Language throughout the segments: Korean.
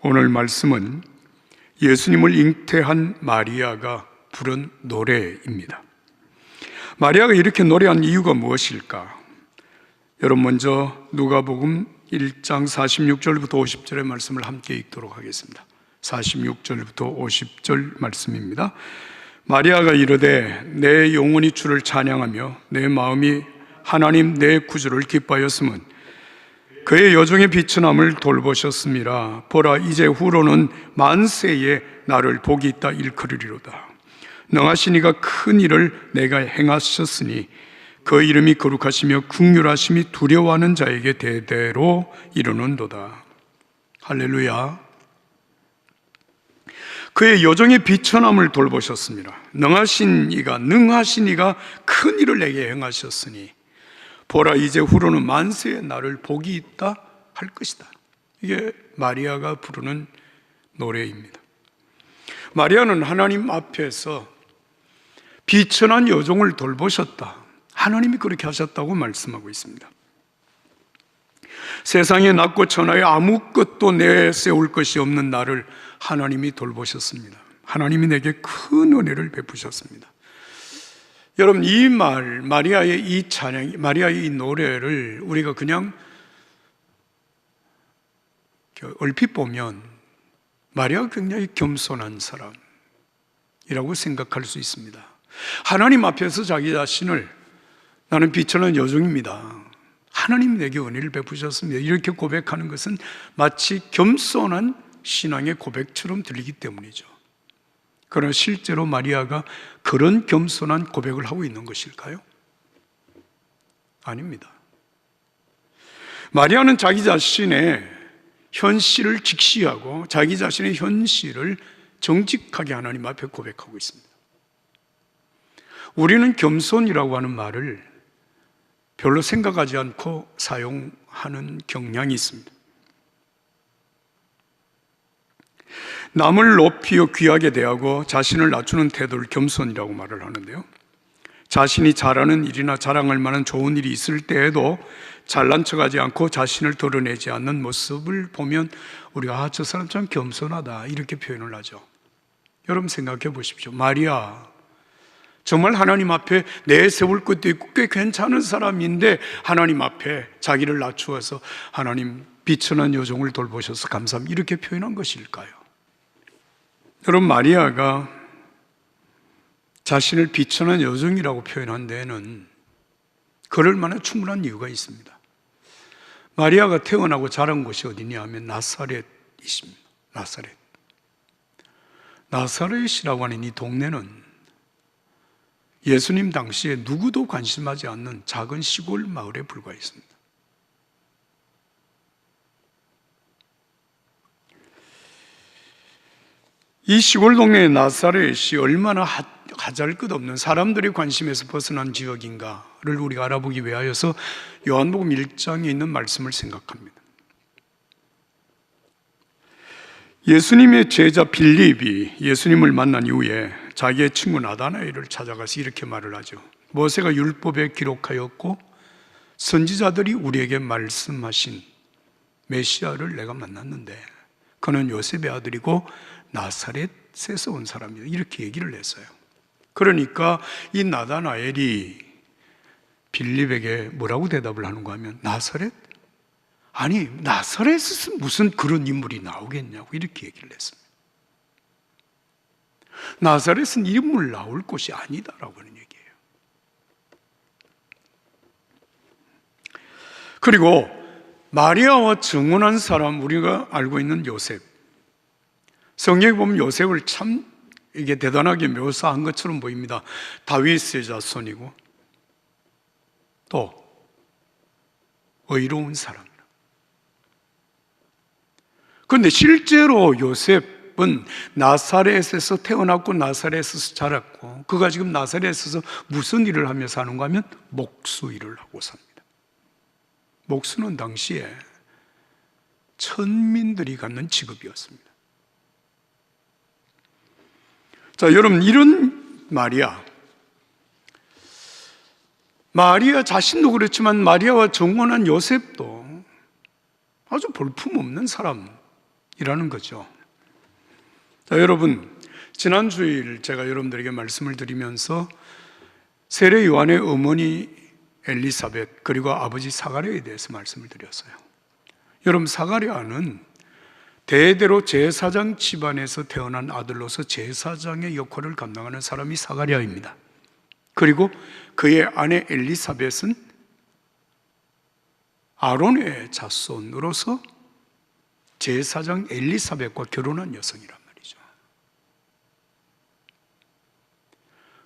오늘 말씀은 예수님을 잉태한 마리아가 부른 노래입니다. 마리아가 이렇게 노래한 이유가 무엇일까? 여러분 먼저 누가복음 1장 46절부터 50절의 말씀을 함께 읽도록 하겠습니다. 46절부터 50절 말씀입니다. 마리아가 이르되 내 영혼이 주를 찬양하며 내 마음이 하나님 내 구주를 기뻐하였음은 그의 여종의 비천함을 돌보셨음이라. 보라, 이제 후로는 만세에 나를 복이 있다 일컬으리로다. 능하신 이가 큰 일을 내가 행하셨으니 그 이름이 거룩하시며 긍휼하심이 두려워하는 자에게 대대로 이르는도다. 할렐루야. 그의 여종의 비천함을 돌보셨습니다. 능하신 이가 큰 일을 내게 행하셨으니 보라, 이제 후로는 만세에 나를 복이 있다 할 것이다. 이게 마리아가 부르는 노래입니다. 마리아는 하나님 앞에서 비천한 여종을 돌보셨다, 하나님이 그렇게 하셨다고 말씀하고 있습니다. 세상에 낮고 천하에 아무것도 내세울 것이 없는 나를 하나님이 돌보셨습니다. 하나님이 내게 큰 은혜를 베푸셨습니다. 여러분, 이 말, 마리아의 이 찬양, 마리아의 이 노래를 우리가 그냥 얼핏 보면 마리아가 굉장히 겸손한 사람이라고 생각할 수 있습니다. 하나님 앞에서 자기 자신을 나는 비천한 여종입니다, 하나님이 내게 은혜를 베푸셨습니다, 이렇게 고백하는 것은 마치 겸손한 신앙의 고백처럼 들리기 때문이죠. 그러나 실제로 마리아가 그런 겸손한 고백을 하고 있는 것일까요? 아닙니다. 마리아는 자기 자신의 현실을 직시하고 자기 자신의 현실을 정직하게 하나님 앞에 고백하고 있습니다. 우리는 겸손이라고 하는 말을 별로 생각하지 않고 사용하는 경향이 있습니다. 남을 높이어 귀하게 대하고 자신을 낮추는 태도를 겸손이라고 말을 하는데요, 자신이 잘하는 일이나 자랑할 만한 좋은 일이 있을 때에도 잘난 척하지 않고 자신을 드러내지 않는 모습을 보면 우리가 저 사람 참 겸손하다 이렇게 표현을 하죠. 여러분 생각해 보십시오. 마리아 정말 하나님 앞에 내세울 것도 있고 꽤 괜찮은 사람인데 하나님 앞에 자기를 낮추어서 하나님 비천한 여종을 돌보셔서 감사합니다 이렇게 표현한 것일까요? 여러분, 마리아가 자신을 비천한 여종이라고 표현한 데에는 그럴 만한 충분한 이유가 있습니다. 마리아가 태어나고 자란 곳이 어디냐 하면 나사렛이십니다. 나사렛이라고 하는 이 동네는 예수님 당시에 누구도 관심하지 않는 작은 시골 마을에 불과했습니다. 이 시골 동네의 나사렛이 얼마나 하잘것없는 사람들의 관심에서 벗어난 지역인가를 우리가 알아보기 위하여서 요한복음 1장에 있는 말씀을 생각합니다. 예수님의 제자 빌립이 예수님을 만난 이후에 자기의 친구 나다나엘을 찾아가서 이렇게 말을 하죠. 모세가 율법에 기록하였고 선지자들이 우리에게 말씀하신 메시아를 내가 만났는데 그는 요셉의 아들이고 나사렛에서 온 사람이다 이렇게 얘기를 했어요. 그러니까 이 나다나엘이 빌립에게 뭐라고 대답을 하는가 하면 나사렛? 아니 나사렛에서 무슨 그런 인물이 나오겠냐고 이렇게 얘기를 했습니다. 나사렛은 인물 나올 곳이 아니다라고 하는 얘기예요. 그리고 마리아와 정혼한 사람, 우리가 알고 있는 요셉, 성경에 보면 요셉을 참 이게 대단하게 묘사한 것처럼 보입니다. 다윗의 자손이고 또 의로운 사람. 그런데 실제로 요셉은 나사렛에서 태어났고 나사렛에서 자랐고 그가 지금 나사렛에서 무슨 일을 하며 사는가 하면 목수 일을 하고 삽니다. 목수는 당시에 천민들이 갖는 직업이었습니다. 자, 여러분, 이런 마리아 자신도 그렇지만 마리아와 정혼한 요셉도 아주 볼품없는 사람, 거죠. 자, 여러분, 지난 주일 제가 여러분들에게 말씀을 드리면서 세례 요한의 어머니 엘리사벳 그리고 아버지 사가랴에 대해서 말씀을 드렸어요. 여러분, 사가랴는 대대로 제사장 집안에서 태어난 아들로서 제사장의 역할을 감당하는 사람이 사가랴입니다. 그리고 그의 아내 엘리사벳은 아론의 자손으로서 제사장 엘리사벳과 결혼한 여성이란 말이죠.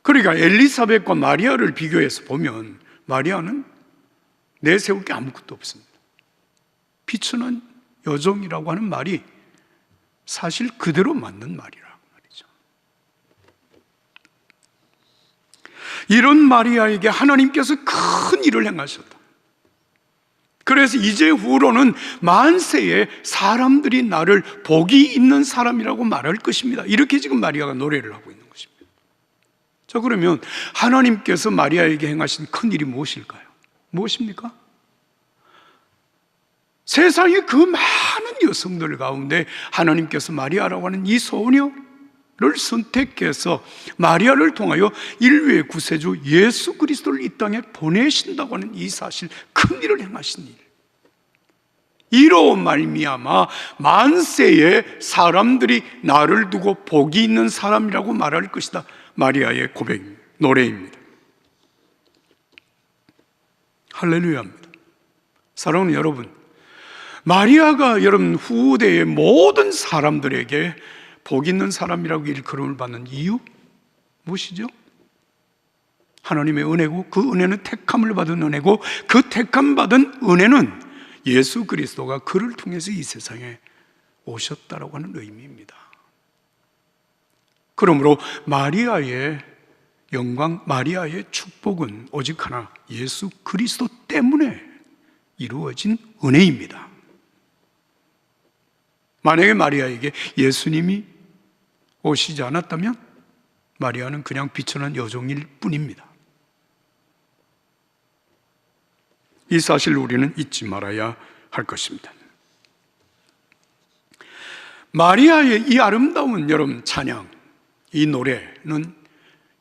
그러니까 엘리사벳과 마리아를 비교해서 보면 마리아는 내세울 게 아무것도 없습니다. 비천한 여종이라고 하는 말이 사실 그대로 맞는 말이란 말이죠. 이런 마리아에게 하나님께서 큰 일을 행하셨다. 그래서 이제 후로는 만세에 사람들이 나를 복이 있는 사람이라고 말할 것입니다. 이렇게 지금 마리아가 노래를 하고 있는 것입니다. 자, 그러면 하나님께서 마리아에게 행하신 큰 일이 무엇일까요? 무엇입니까? 세상의 그 많은 여성들 가운데 하나님께서 마리아라고 하는 이 소녀를 선택해서 마리아를 통하여 인류의 구세주 예수 그리스도를 이 땅에 보내신다고 하는 이 사실, 큰 일을 행하신 일. 이로 말미암아 만세에 사람들이 나를 두고 복이 있는 사람이라고 말할 것이다. 마리아의 고백입니다. 노래입니다. 할렐루야입니다. 사랑하는 여러분, 마리아가 여러분 후대의 모든 사람들에게 복 있는 사람이라고 일컬음을 받는 이유 무엇이죠? 하나님의 은혜고, 그 은혜는 택함을 받은 은혜고, 그 택함 받은 은혜는 예수 그리스도가 그를 통해서 이 세상에 오셨다라고 하는 의미입니다. 그러므로 마리아의 영광, 마리아의 축복은 오직 하나, 예수 그리스도 때문에 이루어진 은혜입니다. 만약에 마리아에게 예수님이 오시지 않았다면 마리아는 그냥 비천한 여종일 뿐입니다. 이 사실을 우리는 잊지 말아야 할 것입니다. 마리아의 이 아름다운 여러분 찬양, 이 노래는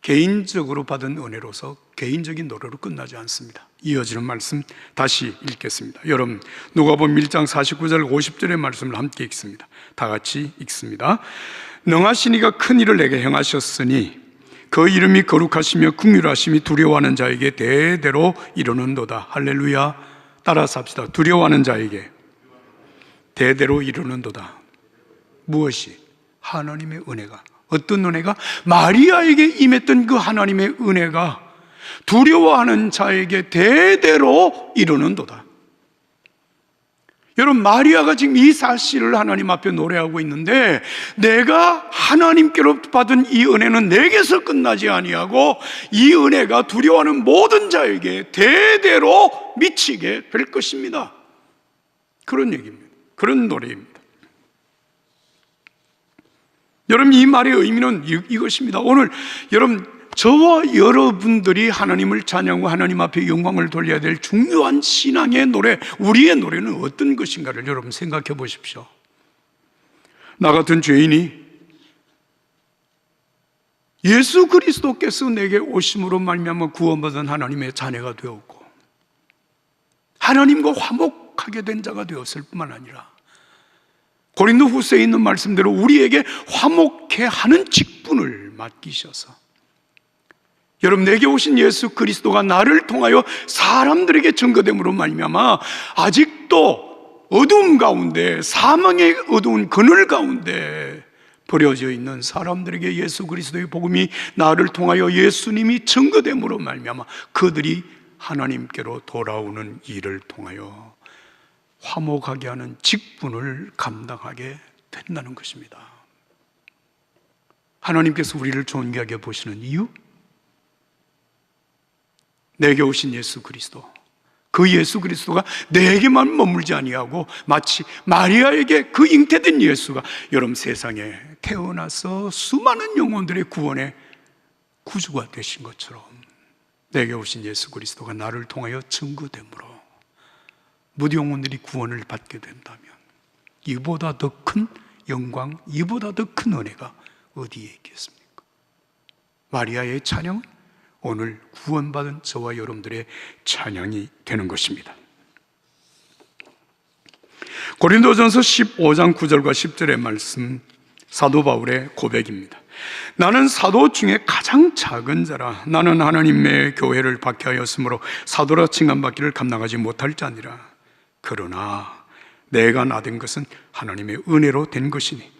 개인적으로 받은 은혜로서 개인적인 노래로 끝나지 않습니다. 이어지는 말씀 다시 읽겠습니다. 여러분, 누가복음 1장 49절 50절의 말씀을 함께 읽습니다. 다 같이 읽습니다. 능하신 이가 큰 일을 내게 행하셨으니 그 이름이 거룩하시며 긍휼하심이 두려워하는 자에게 대대로 이루는도다. 할렐루야. 따라서 합시다. 두려워하는 자에게 대대로 이루는도다. 무엇이? 하나님의 은혜가. 어떤 은혜가? 마리아에게 임했던 그 하나님의 은혜가 두려워하는 자에게 대대로 이루는도다. 여러분, 마리아가 지금 이 사실을 하나님 앞에 노래하고 있는데, 내가 하나님께로부터 받은 이 은혜는 내게서 끝나지 아니하고 이 은혜가 두려워하는 모든 자에게 대대로 미치게 될 것입니다. 그런 얘기입니다. 그런 노래입니다. 여러분, 이 말의 의미는 이것입니다. 오늘 여러분, 저와 여러분들이 하나님을 찬양하고 하나님 앞에 영광을 돌려야 될 중요한 신앙의 노래, 우리의 노래는 어떤 것인가를 여러분 생각해 보십시오. 나 같은 죄인이 예수 그리스도께서 내게 오심으로 말미암아 구원받은 하나님의 자녀가 되었고 하나님과 화목하게 된 자가 되었을 뿐만 아니라 고린도 후서에 있는 말씀대로 우리에게 화목해 하는 직분을 맡기셔서, 여러분, 내게 오신 예수 그리스도가 나를 통하여 사람들에게 증거됨으로 말미암아 아직도 어두움 가운데, 사망의 어두운 그늘 가운데 버려져 있는 사람들에게 예수 그리스도의 복음이 나를 통하여 예수님이 증거됨으로 말미암아 그들이 하나님께로 돌아오는 일을 통하여 화목하게 하는 직분을 감당하게 된다는 것입니다. 하나님께서 우리를 존귀하게 보시는 이유? 내게 오신 예수 그리스도, 그 예수 그리스도가 내게만 머물지 아니하고 마치 마리아에게 그 잉태된 예수가 여러분 세상에 태어나서 수많은 영혼들의 구원의 구주가 되신 것처럼 내게 오신 예수 그리스도가 나를 통하여 증거됨으로 무디 영혼들이 구원을 받게 된다면 이보다 더 큰 영광, 이보다 더 큰 은혜가 어디에 있겠습니까? 마리아의 찬양은 오늘 구원받은 저와 여러분들의 찬양이 되는 것입니다. 고린도전서 15장 9절과 10절의 말씀, 사도 바울의 고백입니다. 나는 사도 중에 가장 작은 자라. 나는 하나님의 교회를 박해하였으므로 사도라 칭함받기를 감당하지 못할 자니라. 그러나 내가 나된 것은 하나님의 은혜로 된 것이니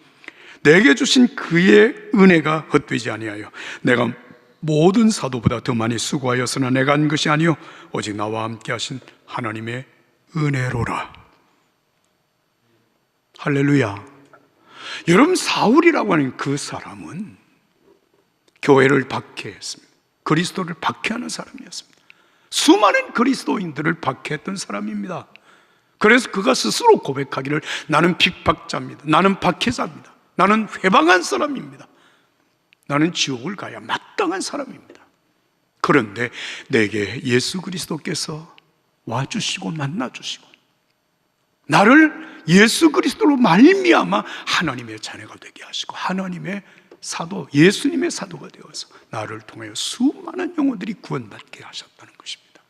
내게 주신 그의 은혜가 헛되지 아니하여 내가 모든 사도보다 더 많이 수고하였으나 내가 한 것이 아니요 오직 나와 함께 하신 하나님의 은혜로라. 할렐루야. 여러분, 사울이라고 하는 그 사람은 교회를 박해했습니다. 그리스도를 박해하는 사람이었습니다. 수많은 그리스도인들을 박해했던 사람입니다. 그래서 그가 스스로 고백하기를 나는 핍박자입니다. 나는 박해자입니다. 나는 회방한 사람입니다. 나는 지옥을 가야 마땅한 사람입니다. 그런데 내게 예수 그리스도께서 와주시고 만나주시고 나를 예수 그리스도로 말미암아 하나님의 자녀가 되게 하시고 하나님의 사도, 예수님의 사도가 되어서 나를 통하여 수많은 영혼들이 구원받게 하셨다는 것입니다.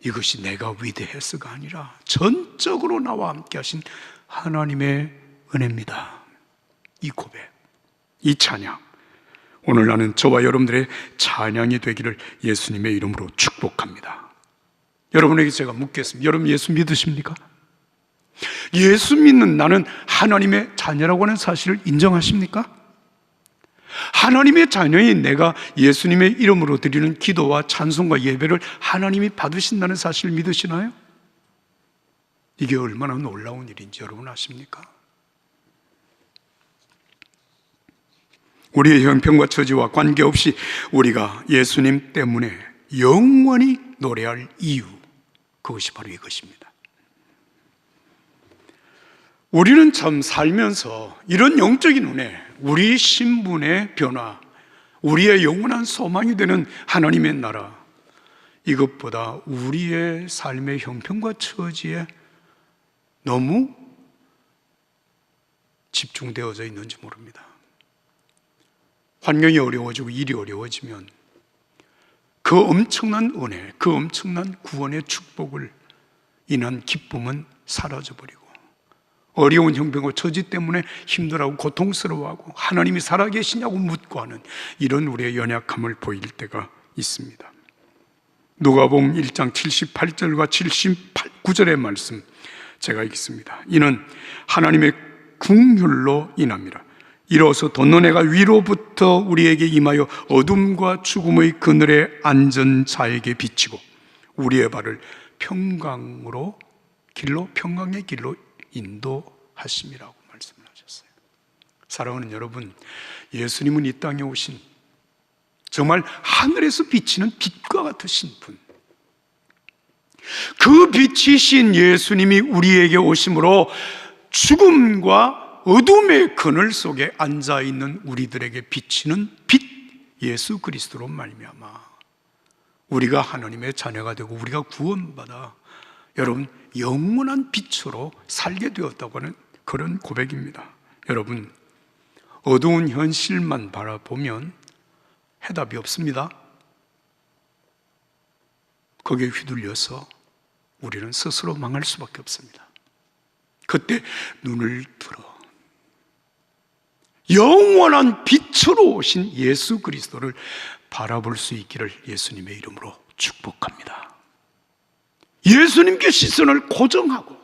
이것이 내가 위대해서가 아니라 전적으로 나와 함께 하신 하나님의 은혜입니다. 이 고백, 이 찬양, 오늘 나는 저와 여러분들의 찬양이 되기를 예수님의 이름으로 축복합니다. 여러분에게 제가 묻겠습니다. 여러분 예수 믿으십니까? 예수 믿는 나는 하나님의 자녀라고 하는 사실을 인정하십니까? 하나님의 자녀인 내가 예수님의 이름으로 드리는 기도와 찬송과 예배를 하나님이 받으신다는 사실을 믿으시나요? 이게 얼마나 놀라운 일인지 여러분 아십니까? 우리의 형편과 처지와 관계없이 우리가 예수님 때문에 영원히 노래할 이유, 그것이 바로 이것입니다. 우리는 참 살면서 이런 영적인 은혜, 우리 신분의 변화, 우리의 영원한 소망이 되는 하나님의 나라, 이것보다 우리의 삶의 형편과 처지에 너무 집중되어져 있는지 모릅니다. 환경이 어려워지고 일이 어려워지면 그 엄청난 은혜, 그 엄청난 구원의 축복을 인한 기쁨은 사라져버리고 어려운 형편과 처지 때문에 힘들어하고 고통스러워하고 하나님이 살아계시냐고 묻고 하는 이런 우리의 연약함을 보일 때가 있습니다. 누가복음 1장 78절과 79절의 말씀 제가 읽겠습니다. 이는 하나님의 긍휼로 인함이라. 이로써 돋는 해가 위로부터 우리에게 임하여 어둠과 죽음의 그늘에 앉은 자에게 비치고 우리의 발을 평강의 길로 인도하심이라고 말씀을 하셨어요. 사랑하는 여러분, 예수님은 이 땅에 오신 정말 하늘에서 비치는 빛과 같으신 분, 그 빛이신 예수님이 우리에게 오심으로 죽음과 어둠의 그늘 속에 앉아있는 우리들에게 비치는 빛, 예수 그리스도로 말미암아 우리가 하나님의 자녀가 되고 우리가 구원받아 여러분 영원한 빛으로 살게 되었다고 하는 그런 고백입니다. 여러분, 어두운 현실만 바라보면 해답이 없습니다. 거기에 휘둘려서 우리는 스스로 망할 수밖에 없습니다. 그때 눈을 들어 영원한 빛으로 오신 예수 그리스도를 바라볼 수 있기를 예수님의 이름으로 축복합니다. 예수님께 시선을 고정하고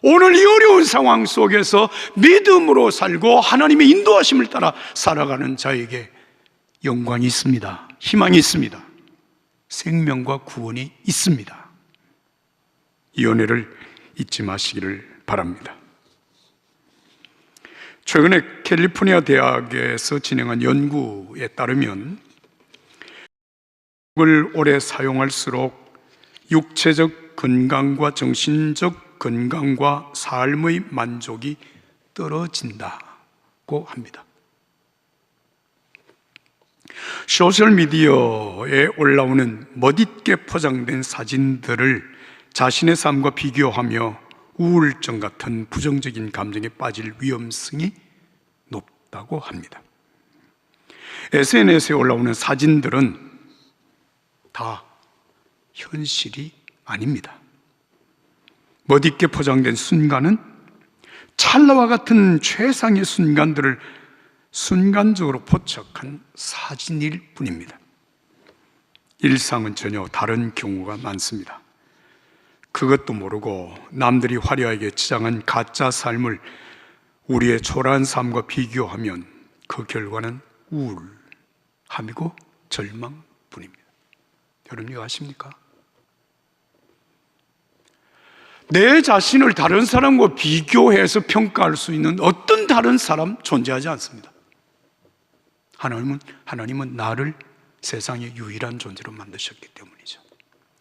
오늘 이 어려운 상황 속에서 믿음으로 살고 하나님의 인도하심을 따라 살아가는 자에게 영광이 있습니다. 희망이 있습니다. 생명과 구원이 있습니다. 이 은혜를 잊지 마시기를 바랍니다. 최근에 캘리포니아 대학에서 진행한 연구에 따르면 을 오래 사용할수록 육체적 건강과 정신적 건강과 삶의 만족이 떨어진다고 합니다. 소셜미디어에 올라오는 멋있게 포장된 사진들을 자신의 삶과 비교하며 우울증 같은 부정적인 감정에 빠질 위험성이 높다고 합니다. SNS에 올라오는 사진들은 다 현실이 아닙니다. 멋있게 포장된 순간은 찰나와 같은 최상의 순간들을 순간적으로 포착한 사진일 뿐입니다. 일상은 전혀 다른 경우가 많습니다. 그것도 모르고 남들이 화려하게 치장한 가짜 삶을 우리의 초라한 삶과 비교하면 그 결과는 우울함이고 절망뿐입니다. 여러분 이거 아십니까? 내 자신을 다른 사람과 비교해서 평가할 수 있는 어떤 다른 사람 존재하지 않습니다. 하나님은 나를 세상의 유일한 존재로 만드셨기 때문이죠.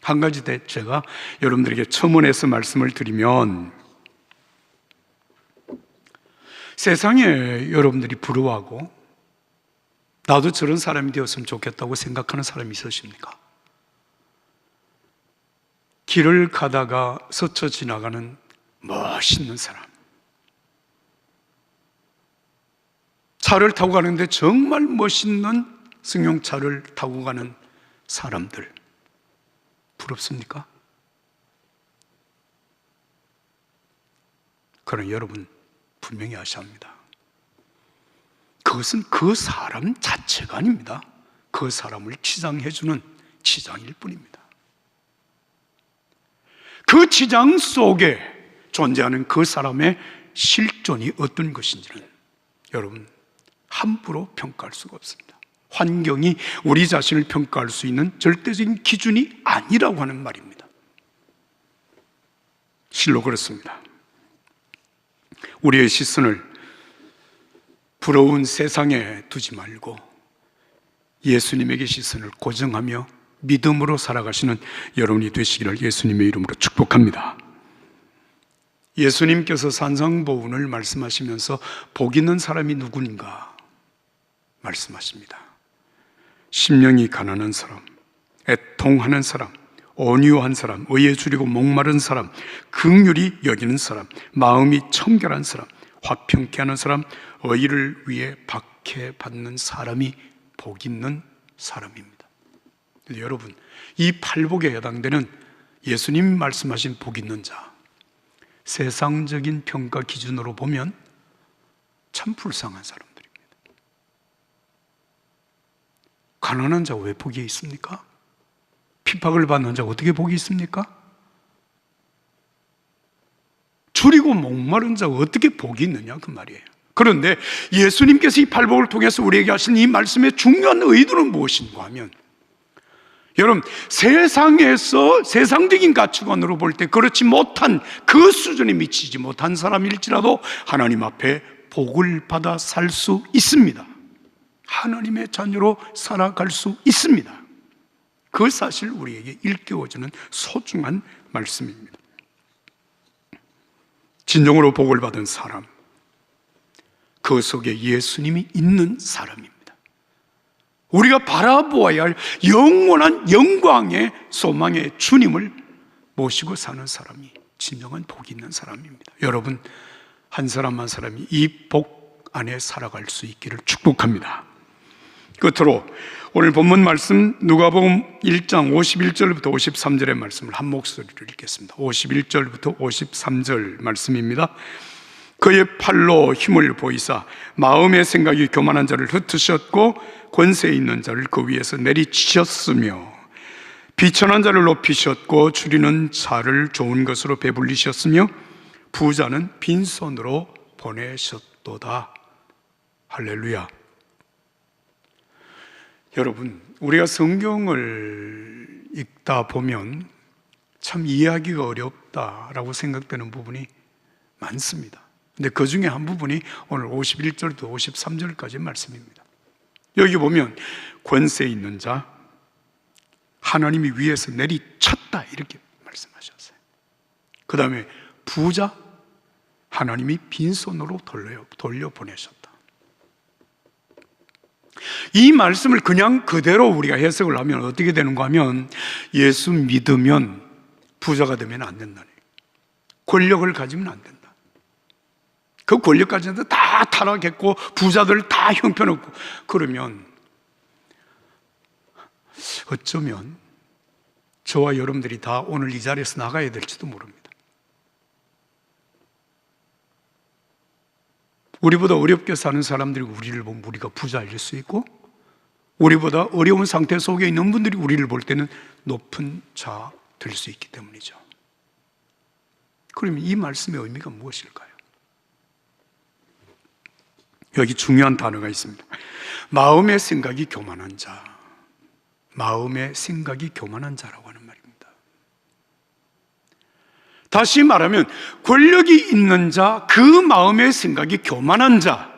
한 가지 더 제가 여러분들에게 첨언해서 말씀을 드리면, 세상에 여러분들이 부러워하고 나도 저런 사람이 되었으면 좋겠다고 생각하는 사람이 있으십니까? 길을 가다가 스쳐 지나가는 멋있는 사람, 차를 타고 가는데 정말 멋있는 승용차를 타고 가는 사람들 부럽습니까? 그러나 여러분 분명히 아셔야 합니다. 그것은 그 사람 자체가 아닙니다. 그 사람을 치장해주는 치장일 뿐입니다. 그 치장 속에 존재하는 그 사람의 실존이 어떤 것인지는 여러분 함부로 평가할 수가 없습니다. 환경이 우리 자신을 평가할 수 있는 절대적인 기준이 아니라고 하는 말입니다. 실로 그렇습니다. 우리의 시선을 부러운 세상에 두지 말고 예수님에게 시선을 고정하며 믿음으로 살아가시는 여러분이 되시기를 예수님의 이름으로 축복합니다. 예수님께서 산상보훈을 말씀하시면서 복 있는 사람이 누구인가 말씀하십니다. 심령이 가난한 사람, 애통하는 사람, 온유한 사람, 의에 줄이고 목마른 사람, 긍휼히 여기는 사람, 마음이 청결한 사람, 화평케 하는 사람, 의를 위해 박해받는 사람이 복 있는 사람입니다. 여러분, 이 팔복에 해당되는 예수님 말씀하신 복 있는 자, 세상적인 평가 기준으로 보면 참 불쌍한 사람들입니다. 가난한 자가 왜 복이 있습니까? 핍박을 받는 자가 어떻게 복이 있습니까? 줄이고 목마른 자가 어떻게 복이 있느냐 그 말이에요. 그런데 예수님께서 이 팔복을 통해서 우리에게 하신 이 말씀의 중요한 의도는 무엇인가 하면, 여러분, 세상에서 세상적인 가치관으로 볼 때 그렇지 못한 그 수준에 미치지 못한 사람일지라도 하나님 앞에 복을 받아 살 수 있습니다. 하나님의 자녀로 살아갈 수 있습니다. 그 사실 우리에게 일깨워주는 소중한 말씀입니다. 진정으로 복을 받은 사람, 그 속에 예수님이 있는 사람입니다. 우리가 바라보아야 할 영원한 영광의 소망의 주님을 모시고 사는 사람이 진정한 복이 있는 사람입니다. 여러분, 한 사람 한 사람이 이 복 안에 살아갈 수 있기를 축복합니다. 끝으로 오늘 본문 말씀 누가복음 1장 51절부터 53절의 말씀을 한 목소리로 읽겠습니다. 51절부터 53절 말씀입니다. 그의 팔로 힘을 보이사 마음의 생각이 교만한 자를 흩으셨고 권세 있는 자를 그 위에서 내리치셨으며 비천한 자를 높이셨고 줄이는 자를 좋은 것으로 배불리셨으며 부자는 빈손으로 보내셨도다. 할렐루야. 여러분, 우리가 성경을 읽다 보면 참 이해하기가 어렵다라고 생각되는 부분이 많습니다. 근데 그 중에 한 부분이 오늘 51절부터 53절까지 말씀입니다. 여기 보면 권세 있는 자, 하나님이 위에서 내리쳤다 이렇게 말씀하셨어요. 그 다음에 부자, 하나님이 빈손으로 돌려보내셨다. 이 말씀을 그냥 그대로 우리가 해석을 하면 어떻게 되는가 하면 예수 믿으면 부자가 되면 안 된다는, 권력을 가지면 안 된다. 그 권력 가지는데 다 타락했고 부자들 다 형편없고 그러면 어쩌면 저와 여러분들이 다 오늘 이 자리에서 나가야 될지도 모릅니다. 우리보다 어렵게 사는 사람들이 우리를 보면 우리가 부자일 수 있고, 우리보다 어려운 상태 속에 있는 분들이 우리를 볼 때는 높은 자 될 수 있기 때문이죠. 그러면 이 말씀의 의미가 무엇일까요? 여기 중요한 단어가 있습니다. 마음의 생각이 교만한 자. 마음의 생각이 교만한 자라고 하는 말입니다. 다시 말하면 권력이 있는 자, 그 마음의 생각이 교만한 자,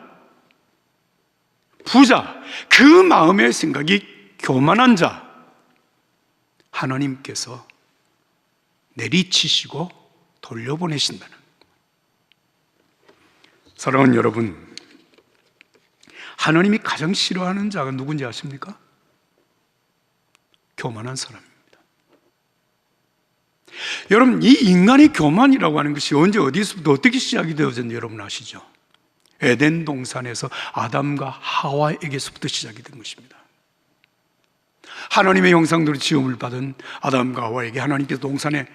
부자, 그 마음의 생각이 교만한 자, 하나님께서 내리치시고 돌려보내신다는. 사랑하는 여러분, 하나님이 가장 싫어하는 자가 누군지 아십니까? 교만한 사람입니다. 여러분, 이 인간의 교만이라고 하는 것이 언제 어디서부터 어떻게 시작이 되어졌는지 여러분 아시죠? 에덴 동산에서 아담과 하와에게서부터 시작이 된 것입니다. 하나님의 형상대로 지음을 받은 아담과 하와에게 하나님께서 동산에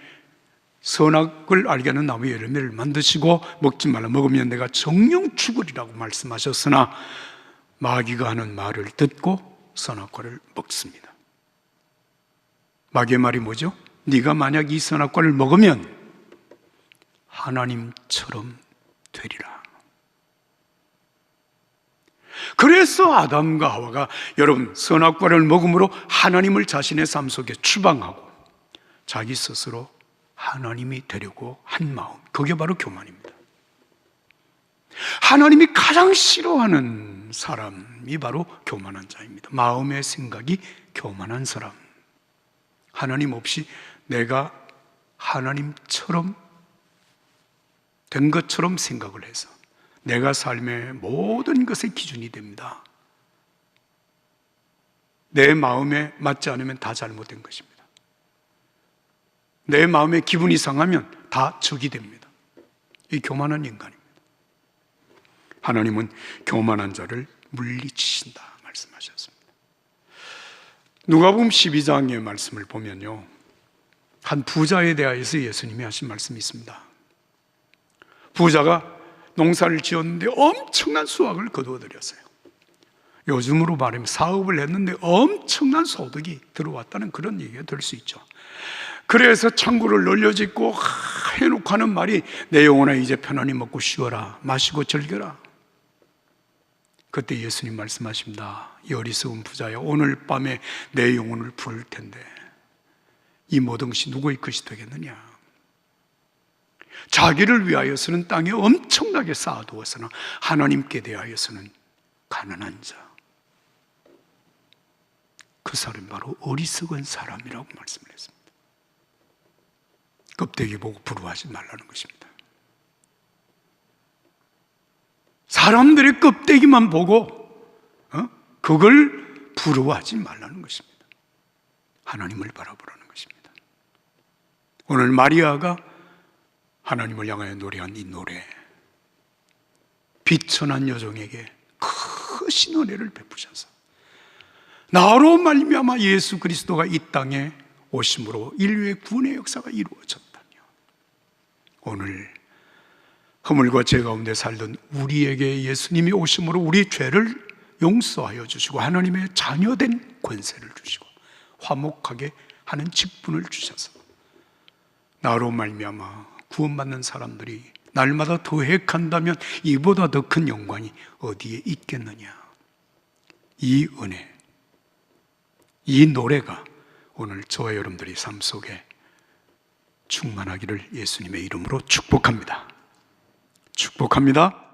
선악을 알게 하는 나무 열매를 만드시고 먹지 말라, 먹으면 내가 정령 죽으리라고 말씀하셨으나 마귀가 하는 말을 듣고 선악과를 먹습니다. 마귀의 말이 뭐죠? 네가 만약 이 선악과를 먹으면 하나님처럼 되리라. 그래서 아담과 하와가 여러분 선악과를 먹음으로 하나님을 자신의 삶 속에 추방하고 자기 스스로 하나님이 되려고 한 마음, 그게 바로 교만입니다. 하나님이 가장 싫어하는 사람이 바로 교만한 자입니다. 마음의 생각이 교만한 사람. 하나님 없이 내가 하나님처럼 된 것처럼 생각을 해서 내가 삶의 모든 것의 기준이 됩니다. 내 마음에 맞지 않으면 다 잘못된 것입니다. 내 마음에 기분이 상하면 다 적이 됩니다. 이 교만한 인간입니다. 하나님은 교만한 자를 물리치신다 말씀하셨습니다. 누가복음 12장의 말씀을 보면요, 한 부자에 대하여서 예수님이 하신 말씀이 있습니다. 부자가 농사를 지었는데 엄청난 수확을 거두어들였어요. 요즘으로 말하면 사업을 했는데 엄청난 소득이 들어왔다는 그런 얘기가 될 수 있죠. 그래서 창고를 늘려짓고 해놓고 하는 말이 내 영혼아 이제 편안히 먹고 쉬어라, 마시고 즐겨라. 그때 예수님 말씀하십니다. 이 어리석은 부자야, 오늘 밤에 내 영혼을 부를 텐데 이 모든 것이 누구의 것이 되겠느냐. 자기를 위하여서는 땅에 엄청나게 쌓아두었으나 하나님께 대하여서는 가난한 자, 그 사람이 바로 어리석은 사람이라고 말씀을 했습니다. 껍데기 보고 부러워하지 말라는 것입니다. 사람들의 껍데기만 보고 그걸 부러워하지 말라는 것입니다. 하나님을 바라보라는 것입니다. 오늘 마리아가 하나님을 향하여 노래한 이 노래, 비천한 여종에게 크신 은혜를 베푸셔서 나로 말미암아 예수 그리스도가 이 땅에 오심으로 인류의 구원의 역사가 이루어졌다며, 오늘 허물과 죄 가운데 살던 우리에게 예수님이 오심으로 우리 죄를 용서하여 주시고 하나님의 자녀된 권세를 주시고 화목하게 하는 직분을 주셔서 나로 말미암아 구원받는 사람들이 날마다 더해간다면 이보다 더 큰 영광이 어디에 있겠느냐. 이 은혜, 이 노래가 오늘 저와 여러분들의 삶 속에 충만하기를 예수님의 이름으로 축복합니다. 축복합니다.